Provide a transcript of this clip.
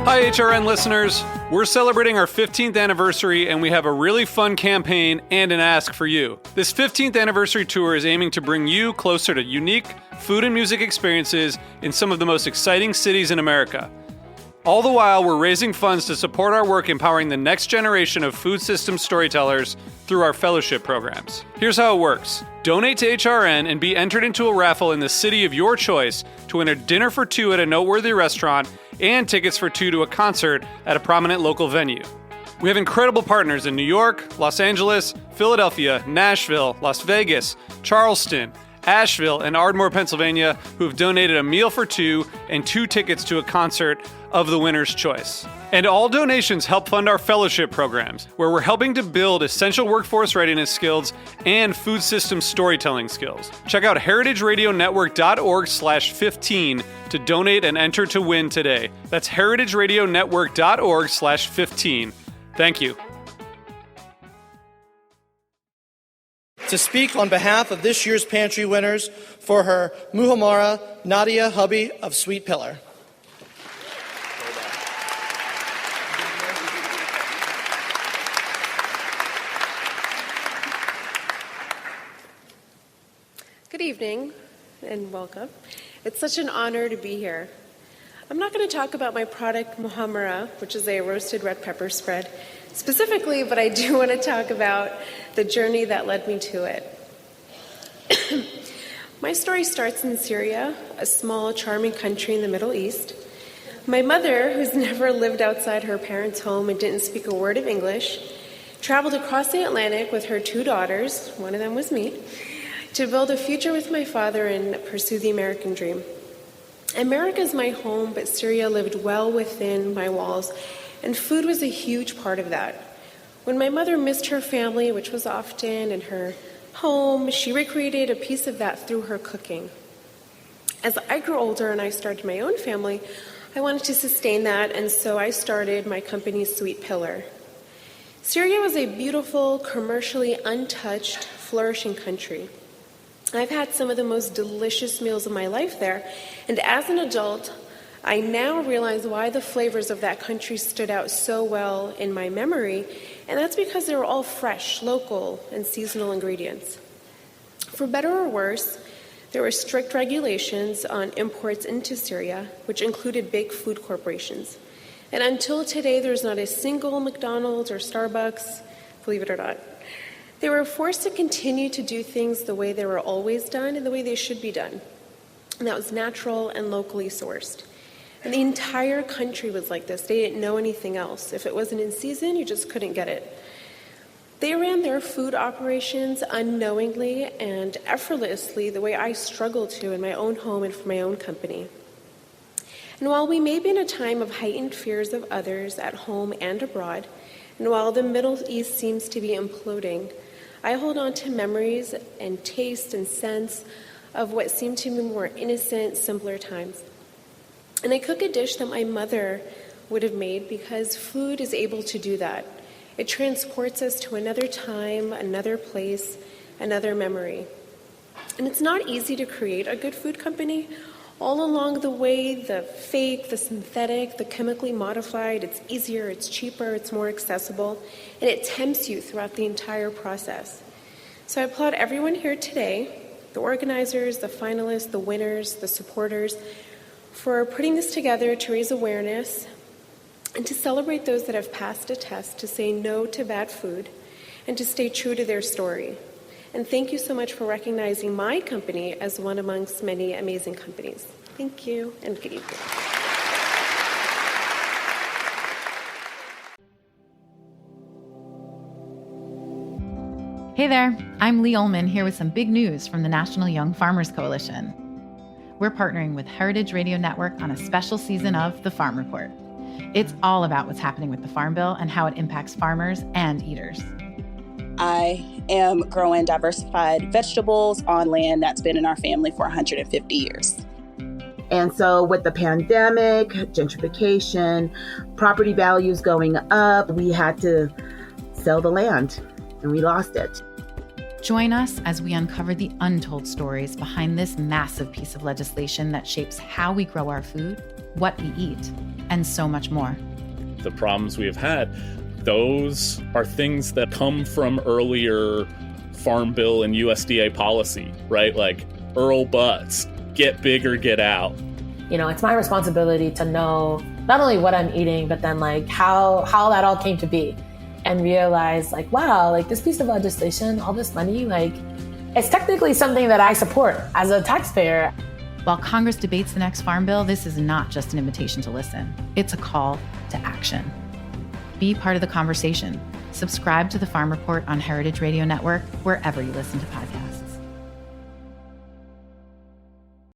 Hi, HRN listeners. We're celebrating our 15th anniversary, and we have a really fun campaign and an ask for you. This 15th anniversary tour is aiming to bring you closer to unique food and music experiences in some of the most exciting cities in America. All the while, we're raising funds to support our work empowering the next generation of food system storytellers through our fellowship programs. Here's how it works. Donate to HRN and be entered into a raffle in the city of your choice to win a dinner for two at a noteworthy restaurant and tickets for two to a concert at a prominent local venue. We have incredible partners in New York, Los Angeles, Philadelphia, Nashville, Las Vegas, Charleston, Asheville, and Ardmore, Pennsylvania, who have donated a meal for two and two tickets to a concert of the winner's choice. And all donations help fund our fellowship programs, where we're helping to build essential workforce readiness skills and food system storytelling skills. Check out heritageradionetwork.org/15 to donate and enter to win today. That's heritageradionetwork.org/15. Thank you. To speak on behalf of this year's pantry winners for her Muhammara, Nadia Hubbi of Sweet Pillar. Good evening and welcome. It's such an honor to be here. I'm not going to talk about my product Muhammara, which is a roasted red pepper spread, specifically, but I do want to talk about the journey that led me to it. My story starts in Syria, a small, charming country in the Middle East. My mother, who's never lived outside her parents' home and didn't speak a word of English, traveled across the Atlantic with her two daughters, one of them was me, to build a future with my father and pursue the American dream. America is my home, but Syria lived well within my walls, and food was a huge part of that. When my mother missed her family, which was often in her home, she recreated a piece of that through her cooking. As I grew older and I started my own family, I wanted to sustain that, and so I started my company, Sweet Pillar. Syria was a beautiful, commercially untouched, flourishing country. I've had some of the most delicious meals of my life there, and as an adult, I now realize why the flavors of that country stood out so well in my memory, and that's because they were all fresh, local, and seasonal ingredients. For better or worse, there were strict regulations on imports into Syria, which included big food corporations. And until today, there's not a single McDonald's or Starbucks, believe it or not. They were forced to continue to do things the way they were always done and the way they should be done. And that was natural and locally sourced. And the entire country was like this. They didn't know anything else. If it wasn't in season, you just couldn't get it. They ran their food operations unknowingly and effortlessly the way I struggled to in my own home and for my own company. And while we may be in a time of heightened fears of others at home and abroad, and while the Middle East seems to be imploding, I hold on to memories and taste and sense of what seemed to be more innocent, simpler times. And I cook a dish that my mother would have made because food is able to do that. It transports us to another time, another place, another memory. And it's not easy to create a good food company. All along the way, the fake, the synthetic, the chemically modified, it's easier, it's cheaper, it's more accessible, and it tempts you throughout the entire process. So I applaud everyone here today, the organizers, the finalists, the winners, the supporters, for putting this together to raise awareness and to celebrate those that have passed a test to say no to bad food and to stay true to their story. And thank you so much for recognizing my company as one amongst many amazing companies. Thank you, and good evening. Hey there, I'm Lee Ullman here with some big news from the National Young Farmers Coalition. We're partnering with Heritage Radio Network on a special season of The Farm Report. It's all about what's happening with the Farm Bill and how it impacts farmers and eaters. I am growing diversified vegetables on land that's been in our family for 150 years. And so with the pandemic, gentrification, property values going up, we had to sell the land and we lost it. Join us as we uncover the untold stories behind this massive piece of legislation that shapes how we grow our food, what we eat, and so much more. The problems we have had, those are things that come from earlier Farm Bill and USDA policy, right? Like Earl Butts, get big or get out. It's my responsibility to know not only what I'm eating, but then like how that all came to be, and realize like, wow, like this piece of legislation, all this money, like it's technically something that I support as a taxpayer. While Congress debates the next Farm Bill, this is not just an invitation to listen. It's a call to action. Be part of the conversation. Subscribe to the Farm Report on Heritage Radio Network, wherever you listen to podcasts.